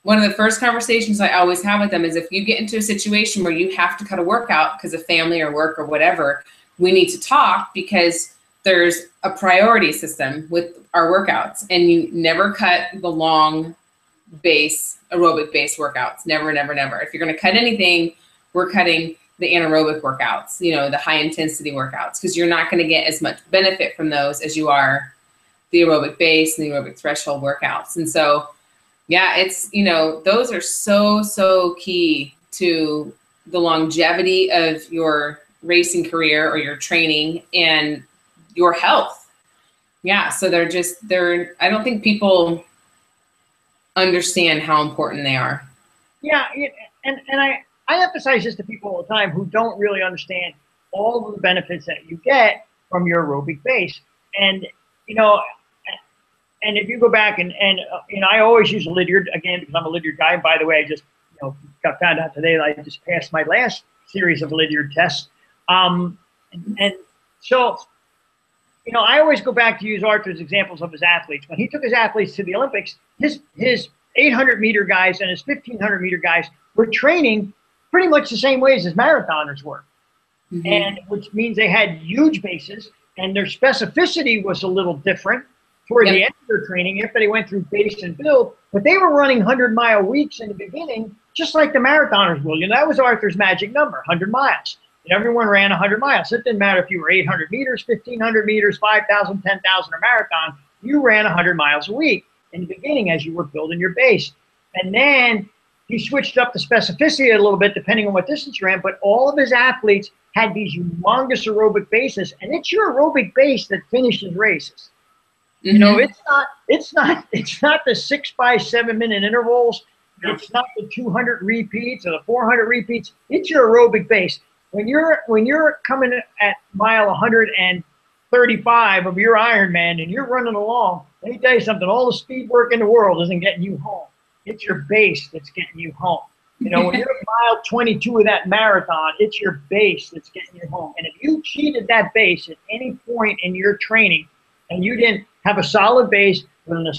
[SPEAKER 2] one of the first conversations I always have with them is, if you get into a situation where you have to cut a workout because of family or work or whatever, we need to talk, because there's a priority system with our workouts, and you never cut the long base, aerobic base workouts. Never, never, never. If you're going to cut anything, we're cutting the anaerobic workouts, you know, the high intensity workouts, because you're not going to get as much benefit from those as you are the aerobic base and the aerobic threshold workouts. And so, yeah, it's, you know, those are so, so key to the longevity of your racing career or your training and your health. Yeah. So I don't think people understand how important they are.
[SPEAKER 1] Yeah. And I emphasize this to people all the time who don't really understand all of the benefits that you get from your aerobic base. And, you know, and if you go back and you know, I always use Lydiard, again, because I'm a Lydiard guy. By the way, I just, you know, got found out today that I just passed my last series of Lydiard tests. And so, you know, I always go back to use Arthur's examples of his athletes. When he took his athletes to the Olympics, his 800-meter guys and his 1,500-meter guys were training pretty much the same ways as marathoners were. Mm-hmm. And which means they had huge bases, and their specificity was a little different toward the end of their training after they went through base and build. But they were running 100-mile weeks in the beginning, just like the marathoners will. You know, that was Arthur's magic number, 100 miles. Everyone ran 100 miles. It didn't matter if you were 800 meters, 1,500 meters, 5,000, 10,000, or marathon. You ran 100 miles a week in the beginning as you were building your base. And then he switched up the specificity a little bit depending on what distance you ran. But all of his athletes had these humongous aerobic bases, and it's your aerobic base that finishes races. Mm-hmm. You know, it's not the 6 by 7 minute intervals. It's not the 200 repeats or the 400 repeats. It's your aerobic base. When you're coming at mile 135 of your Ironman and you're running along, let me tell you something, all the speed work in the world isn't getting you home. It's your base that's getting you home. You know, when you're mile 22 of that marathon, it's your base that's getting you home. And if you cheated that base at any point in your training and you didn't have a solid base with a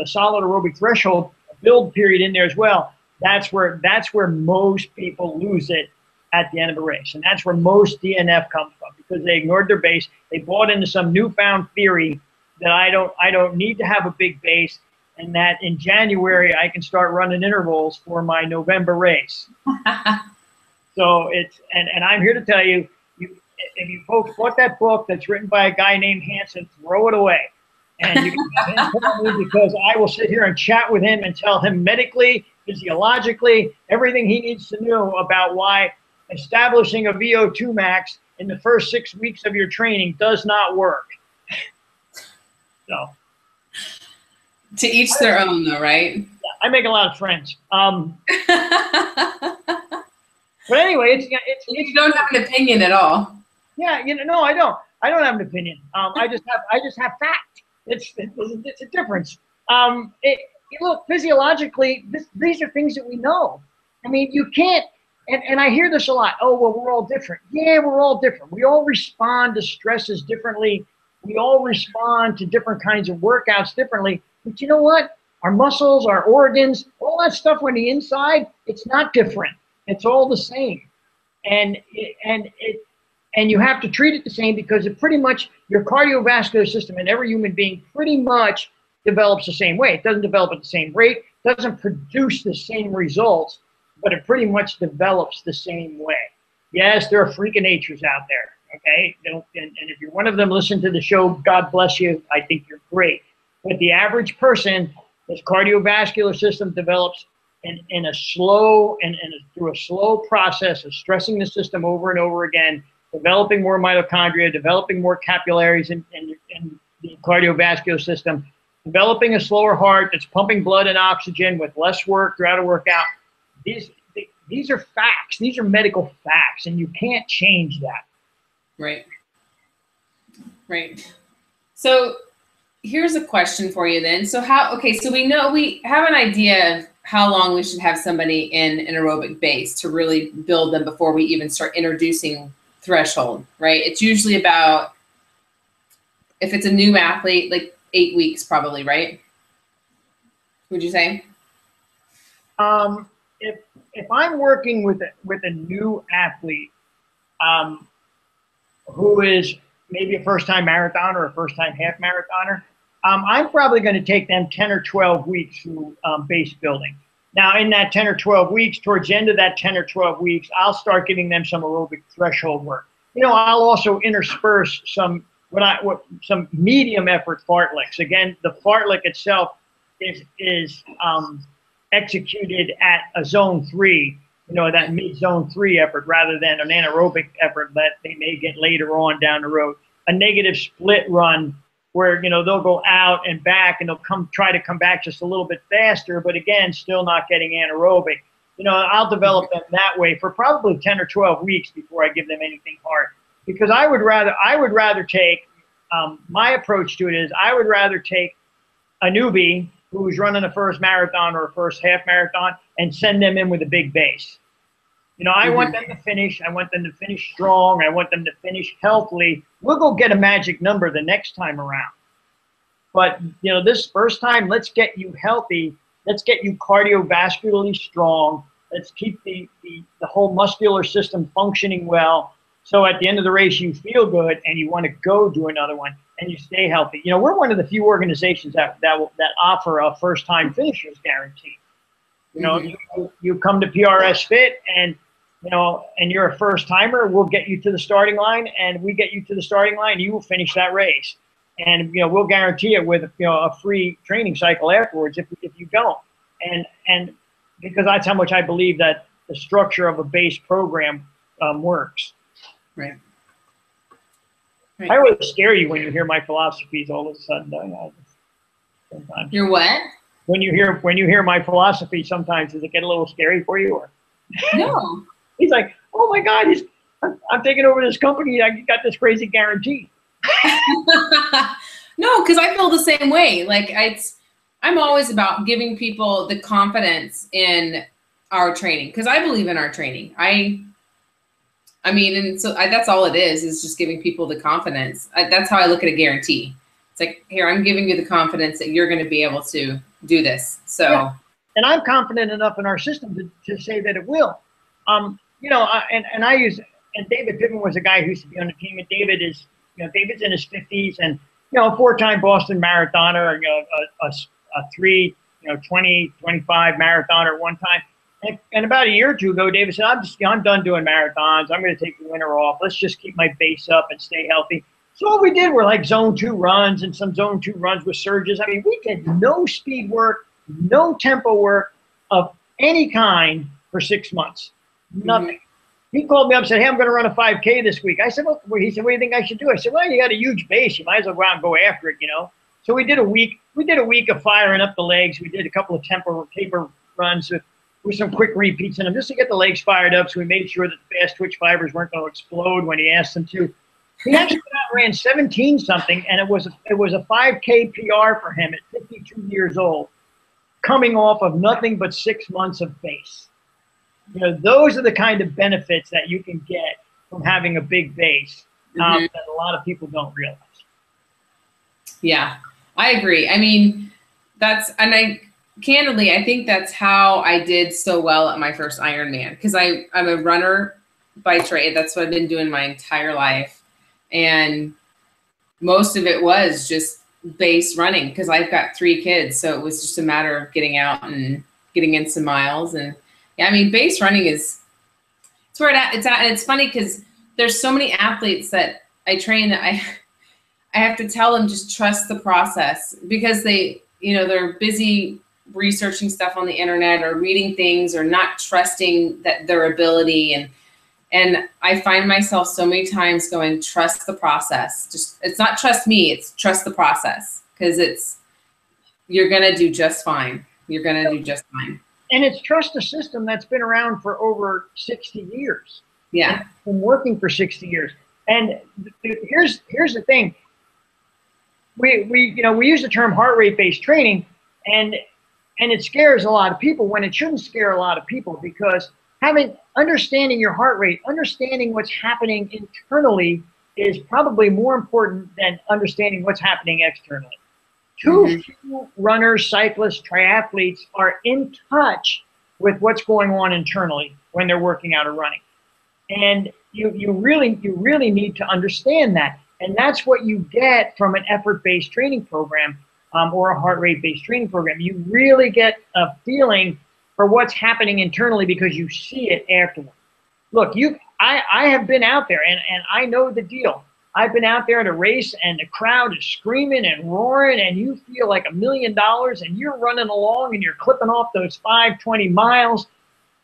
[SPEAKER 1] solid aerobic threshold, a build period in there as well, that's where most people lose it at the end of a race. And that's where most DNF comes from, because they ignored their base. They bought into some newfound theory that I don't need to have a big base, and that in January I can start running intervals for my November race. So it's, and I'm here to tell you, if you folks bought that book that's written by a guy named Hansen, throw it away. And you can have him tell me, because I will sit here and chat with him and tell him medically, physiologically, everything he needs to know about why establishing a VO2 max in the first 6 weeks of your training does not work. So,
[SPEAKER 2] to each their own, though, right?
[SPEAKER 1] Yeah, I make a lot of friends. But anyway,
[SPEAKER 2] you don't have an opinion at all.
[SPEAKER 1] Yeah, you know, no, I don't. I don't have an opinion. I just have fact. It's a difference. Look, physiologically, these are things that we know. I mean, you can't. And I hear this a lot. Oh, well, we're all different. Yeah, we're all different. We all respond to stresses differently. We all respond to different kinds of workouts differently. But you know what? Our muscles, our organs, all that stuff on the inside, it's not different. It's all the same. And you have to treat it the same, because it pretty much, your cardiovascular system in every human being pretty much develops the same way. It doesn't develop at the same rate, doesn't produce the same results, but it pretty much develops the same way. Yes, there are freak of natures out there, okay? And if you're one of them, listen to the show, God bless you, I think you're great. But the average person, his cardiovascular system develops in a slow, through a slow process of stressing the system over and over again, developing more mitochondria, developing more capillaries in the cardiovascular system, developing a slower heart that's pumping blood and oxygen with less work throughout a workout. These are facts. These are medical facts, and you can't change that.
[SPEAKER 2] Right. Right. So here's a question for you then. So so we know, we have an idea of how long we should have somebody in an aerobic base to really build them before we even start introducing threshold, right? It's usually about, if it's a new athlete, like 8 weeks probably, right? Would you say?
[SPEAKER 1] If I'm working with a new athlete who is maybe a first-time marathoner or a first-time half marathoner, I'm probably going to take them 10 or 12 weeks through base building. Now, in that 10 or 12 weeks, towards the end of that 10 or 12 weeks, I'll start giving them some aerobic threshold work. You know, I'll also intersperse some medium effort fartleks. Again, the fartlek itself is executed at a zone 3, you know, that mid-zone 3 effort, rather than an anaerobic effort that they may get later on down the road. A negative split run where, you know, they'll go out and back, and they'll try to come back just a little bit faster, but again, still not getting anaerobic. You know, I'll develop them that way for probably 10 or 12 weeks before I give them anything hard, because I would rather take, my approach to it is, I would rather take a newbie who's running a first marathon or a first half marathon and send them in with a big base. You know, I want them to finish. I want them to finish strong. I want them to finish healthily. We'll go get a magic number the next time around. But, you know, this first time, let's get you healthy. Let's get you cardiovascularly strong. Let's keep the whole muscular system functioning well. So at the end of the race, you feel good and you want to go do another one and you stay healthy. You know, we're one of the few organizations that offer a first-time finishers guarantee. You know, you come to PRS Fit and, you know, and you're a first timer, we'll get you to the starting line, and we get you to the starting line, you will finish that race. And, you know, we'll guarantee it with, you know, a free training cycle afterwards if you don't. And because that's how much I believe that the structure of a base program works.
[SPEAKER 2] Right.
[SPEAKER 1] I always scare you when you hear my philosophies all of a sudden. Sometimes.
[SPEAKER 2] You're what?
[SPEAKER 1] When you hear my philosophy, sometimes does it get a little scary for you? Or
[SPEAKER 2] no.
[SPEAKER 1] He's like, oh my God, I'm taking over this company. I got this crazy guarantee.
[SPEAKER 2] No, because I feel the same way. Like I'm always about giving people the confidence in our training, because I believe in our training. I mean, and so that's all it is just giving people the confidence. That's how I look at a guarantee. It's like, here, I'm giving you the confidence that you're going to be able to do this. So,
[SPEAKER 1] yeah. And I'm confident enough in our system to say that it will. You know, and I use, and David Pittman was a guy who used to be on the team, and David is, you know, David's in his 50s, and, you know, a 4-time Boston marathoner, you know, a 20, 25 marathoner one time. And about a year or two ago, David said, I'm done doing marathons. I'm going to take the winter off. Let's just keep my base up and stay healthy. So what we did were like zone 2 runs and some zone 2 runs with surges. I mean, we did no speed work, no tempo work of any kind for 6 months. Nothing. Mm-hmm. He called me up and said, hey, I'm going to run a 5K this week. I said, well, he said, what do you think I should do? I said, well, you got a huge base. You might as well go out and go after it, you know. So we did a week. We did a week of firing up the legs. We did a couple of taper runs with some quick repeats in them just to get the legs fired up. So we made sure that the fast twitch fibers weren't going to explode when he asked them to. He actually ran 17 something, and it was a 5K PR for him at 52 years old, coming off of nothing but 6 months of base. You know, those are the kind of benefits that you can get from having a big base that a lot of people don't realize.
[SPEAKER 2] Yeah, I agree. I mean, candidly, I think that's how I did so well at my first Ironman, because I'm a runner by trade. That's what I've been doing my entire life. And most of it was just base running, because I've got 3 kids. So it was just a matter of getting out and getting in some miles. And yeah, I mean, base running it's where it's at. And it's funny because there's so many athletes that I train that I have to tell them just trust the process, because they're busy researching stuff on the internet or reading things or not trusting that their ability. And I find myself so many times going, trust the process. It's not trust me, it's trust the process, because you're going to do just fine. You're going to do just fine.
[SPEAKER 1] And it's trust a system that's been around for over 60 years.
[SPEAKER 2] Yeah.
[SPEAKER 1] It's been working for 60 years. And here's the thing. We use the term heart rate based training, and it scares a lot of people when it shouldn't scare a lot of people, because understanding your heart rate, understanding what's happening internally is probably more important than understanding what's happening externally. Too few runners, cyclists, triathletes are in touch with what's going on internally when they're working out or running. And you really need to understand that. And that's what you get from an effort-based training program or a heart rate-based training program. You really get a feeling for what's happening internally because you see it afterward. Look, I have been out there, and I know the deal. I've been out there at a race, and the crowd is screaming and roaring, and you feel like $1 million, and you're running along, and you're clipping off those 5:20 miles,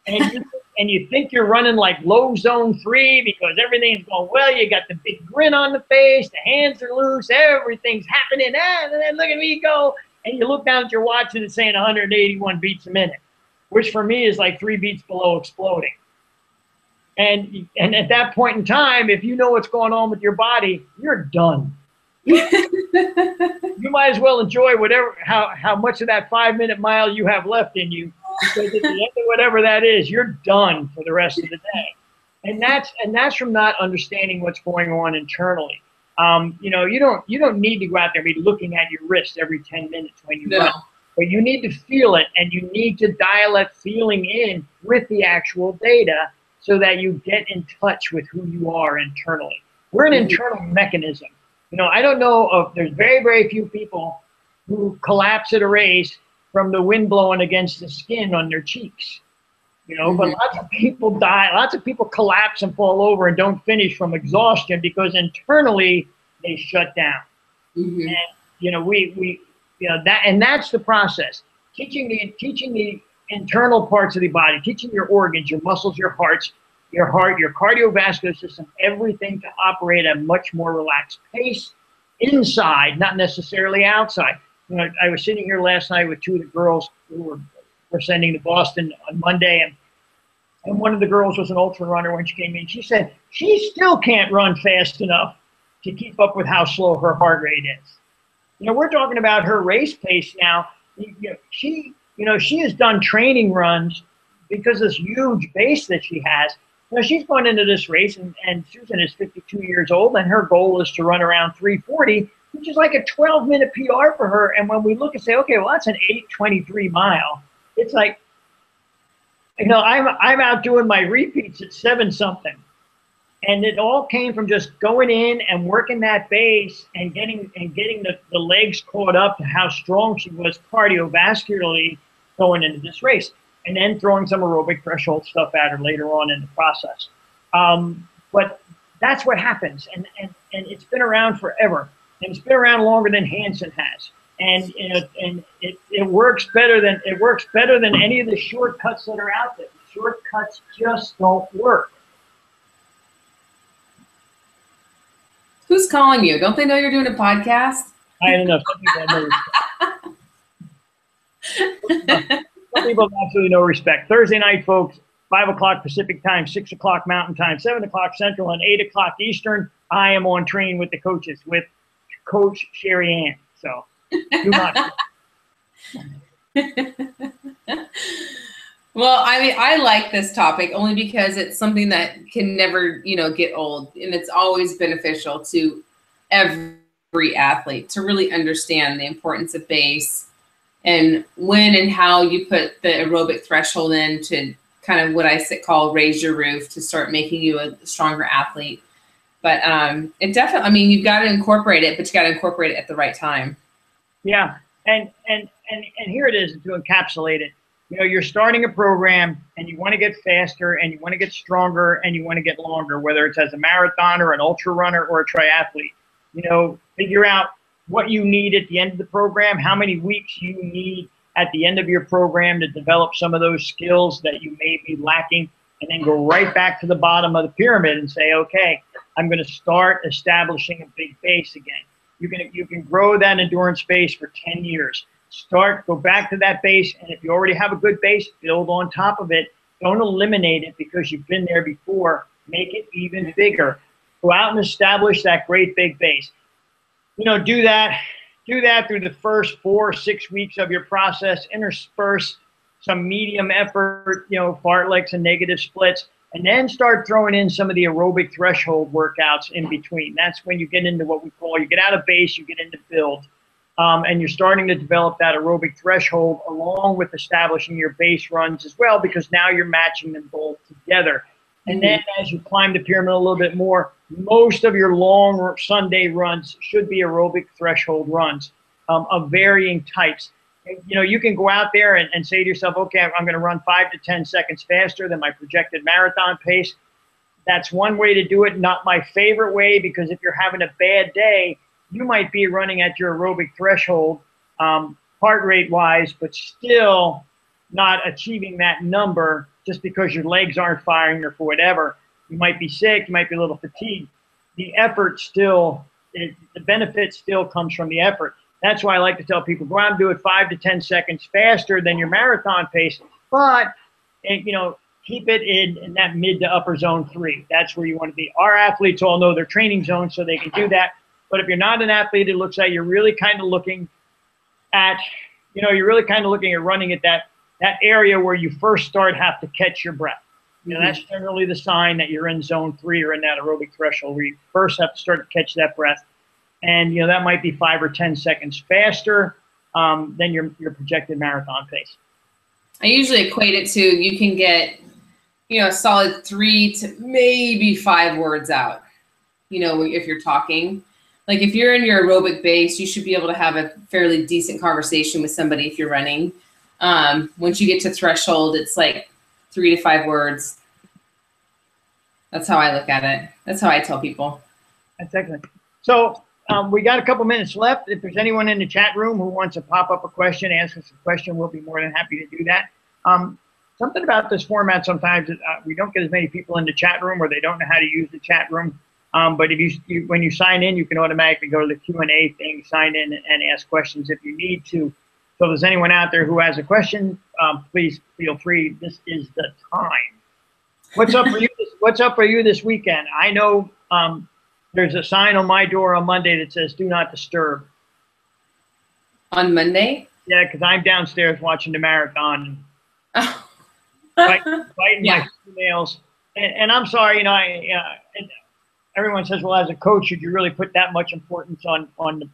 [SPEAKER 1] and you think you're running like low zone 3 because everything's going well. You got the big grin on the face, the hands are loose, everything's happening, and then look at me go, and you look down at your watch and it's saying 181 beats a minute, which for me is like 3 beats below exploding. And at that point in time, if you know what's going on with your body, you're done. You might as well enjoy how much of that 5-minute mile you have left in you, because at the end of whatever that is, you're done for the rest of the day. And that's from not understanding what's going on internally. You don't need to go out there and be looking at your wrist every 10 minutes when you run. But you need to feel it, and you need to dial that feeling in with the actual data, so that you get in touch with who you are internally. We're an internal mechanism. I don't know of, there's very, very few people who collapse at a race from the wind blowing against the skin on their cheeks. But lots of people die, lots of people collapse and fall over and don't finish from exhaustion because internally they shut down. And that's the process. Teaching the internal parts of the body, teaching your organs, your muscles, your heart, your cardiovascular system, everything to operate at a much more relaxed pace inside, not necessarily outside. I was sitting here last night with 2 of the girls who were sending to Boston on Monday, and one of the girls was an ultra runner. When she came in, she said she still can't run fast enough to keep up with how slow her heart rate is. We're talking about her race pace now. She has done training runs because this huge base that she has. She's going into this race, and Susan is 52 years old, and her goal is to run around 3:40, which is like a 12-minute PR for her. And when we look and say, okay, well, that's an 8:23 mile, it's like, I'm out doing my repeats at 7-something. And it all came from just going in and working that base and getting the legs caught up to how strong she was cardiovascularly going into this race. And then throwing some aerobic threshold stuff at her later on in the process. But that's what happens, and it's been around forever, and it's been around longer than Hansen has, and it works better than any of the shortcuts that are out there. The shortcuts just don't work.
[SPEAKER 2] Who's calling you? Don't they know you're doing a podcast?
[SPEAKER 1] I don't know. Some people know. Some people have absolutely no respect. Thursday night, folks, 5 o'clock Pacific time, 6 o'clock Mountain time, 7 o'clock Central, and 8 o'clock Eastern. I am on train with the coaches, with Coach Sherry Ann. So do not.
[SPEAKER 2] Well, I mean, I like this topic only because it's something that can never, get old. And it's always beneficial to every athlete to really understand the importance of base and when and how you put the aerobic threshold in to kind of what I call raise your roof to start making you a stronger athlete. But it definitely, I mean, you've got to incorporate it, but you got to incorporate it at the right time.
[SPEAKER 1] Yeah, and here it is to encapsulate it. You're starting a program and you want to get faster and you want to get stronger and you want to get longer, whether it's as a marathoner, an ultra runner, or a triathlete. Figure out what you need at the end of the program, how many weeks you need at the end of your program to develop some of those skills that you may be lacking, and then go right back to the bottom of the pyramid and say, okay, I'm going to start establishing a big base again. You can grow that endurance base for 10 years. Go back to that base, and if you already have a good base, build on top of it. Don't eliminate it because you've been there before. Make it even bigger. Go out and establish that great big base. Do that through the first 4 or 6 weeks of your process. Intersperse some medium effort, fartleks and negative splits, and then start throwing in some of the aerobic threshold workouts in between. That's when you get into what we call, you get out of base, you get into build. And you're starting to develop that aerobic threshold along with establishing your base runs as well, because now you're matching them both together. And then as you climb the pyramid a little bit more, most of your long Sunday runs should be aerobic threshold runs of varying types. You can go out there and say to yourself, okay, I'm going to run 5 to 10 seconds faster than my projected marathon pace. That's one way to do it. Not my favorite way, because if you're having a bad day, you might be running at your aerobic threshold heart rate wise, but still not achieving that number just because your legs aren't firing or for whatever. You might be sick, you might be a little fatigued. The effort still, the benefit still comes from the effort. That's why I like to tell people, go out and do it 5 to 10 seconds faster than your marathon pace, but keep it in that mid to upper zone 3. That's where you want to be. Our athletes all know their training zone, so they can do that. But if you're not an athlete, it looks like you're really kind of looking at, running at that area where you first have to catch your breath. That's generally the sign that you're in zone 3 or in that aerobic threshold, where you first have to start to catch that breath. And, that might be 5 or 10 seconds faster than your projected marathon pace.
[SPEAKER 2] I usually equate it to, you can get, a solid 3 to maybe 5 words out, if you're talking. Like if you're in your aerobic base, you should be able to have a fairly decent conversation with somebody if you're running. Once you get to threshold, it's like 3 to 5 words. That's how I look at it. That's how I tell people.
[SPEAKER 1] That's excellent. So we got a couple minutes left. If there's anyone in the chat room who wants to pop up a question, ask us a question, we'll be more than happy to do that. Something about this format sometimes, we don't get as many people in the chat room, or they don't know how to use the chat room. But if when you sign in, you can automatically go to the Q&A thing, sign in, and ask questions if you need to. So if there's anyone out there who has a question, please feel free. This is the time. What's up for you? What's up for you this weekend? I know there's a sign on my door on Monday that says "Do not disturb."
[SPEAKER 2] On Monday?
[SPEAKER 1] Yeah, because I'm downstairs watching the marathon.
[SPEAKER 2] Oh.
[SPEAKER 1] biting my fingernails. And I'm sorry, you know, everyone says, well, as a coach, should you really put that much importance on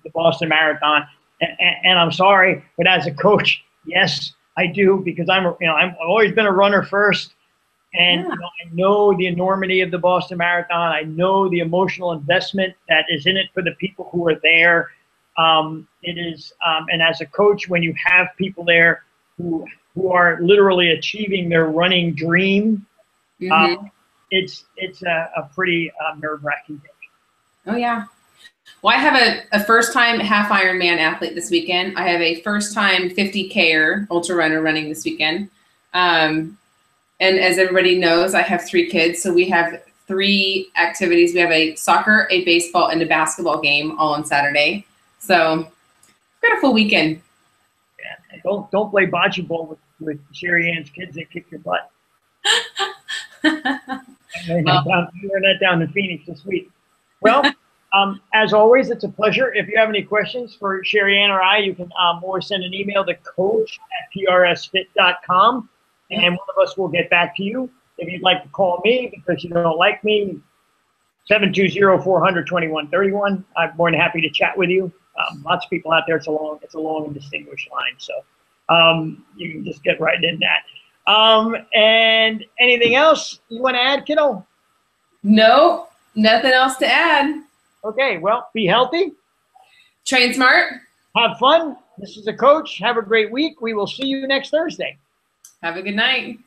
[SPEAKER 1] the Boston Marathon? And I'm sorry, but as a coach, yes, I do, because I've always been a runner first. And you know, I know the enormity of the Boston Marathon. I know the emotional investment that is in it for the people who are there. It is, and as a coach, when you have people there who are literally achieving their running dream, it's a pretty nerve-wracking thing.
[SPEAKER 2] Oh yeah. Well, I have a first-time half Ironman athlete this weekend. I have a first-time 50K ultra runner running this weekend. And as everybody knows, I have 3 kids, so we have 3 activities. We have a soccer, a baseball, and a basketball game all on Saturday. So we've got a full weekend.
[SPEAKER 1] Yeah, don't play bocce ball with Sherry Ann's kids. They kick your butt. Learn that down in Phoenix this week. Well, as always, it's a pleasure. If you have any questions for Sherry Ann or I, you can always send an email to coach@prsfit.com. And one of us will get back to you. If you'd like to call me because you don't like me, 720-400-2131. I'm more than happy to chat with you. Lots of people out there. It's a long and distinguished line. So you can just get right in that. And anything else you want to add, kiddo?
[SPEAKER 2] No, nothing else to add.
[SPEAKER 1] Okay, well, be healthy.
[SPEAKER 2] Train smart.
[SPEAKER 1] Have fun. This is a coach. Have a great week. We will see you next Thursday.
[SPEAKER 2] Have a good night.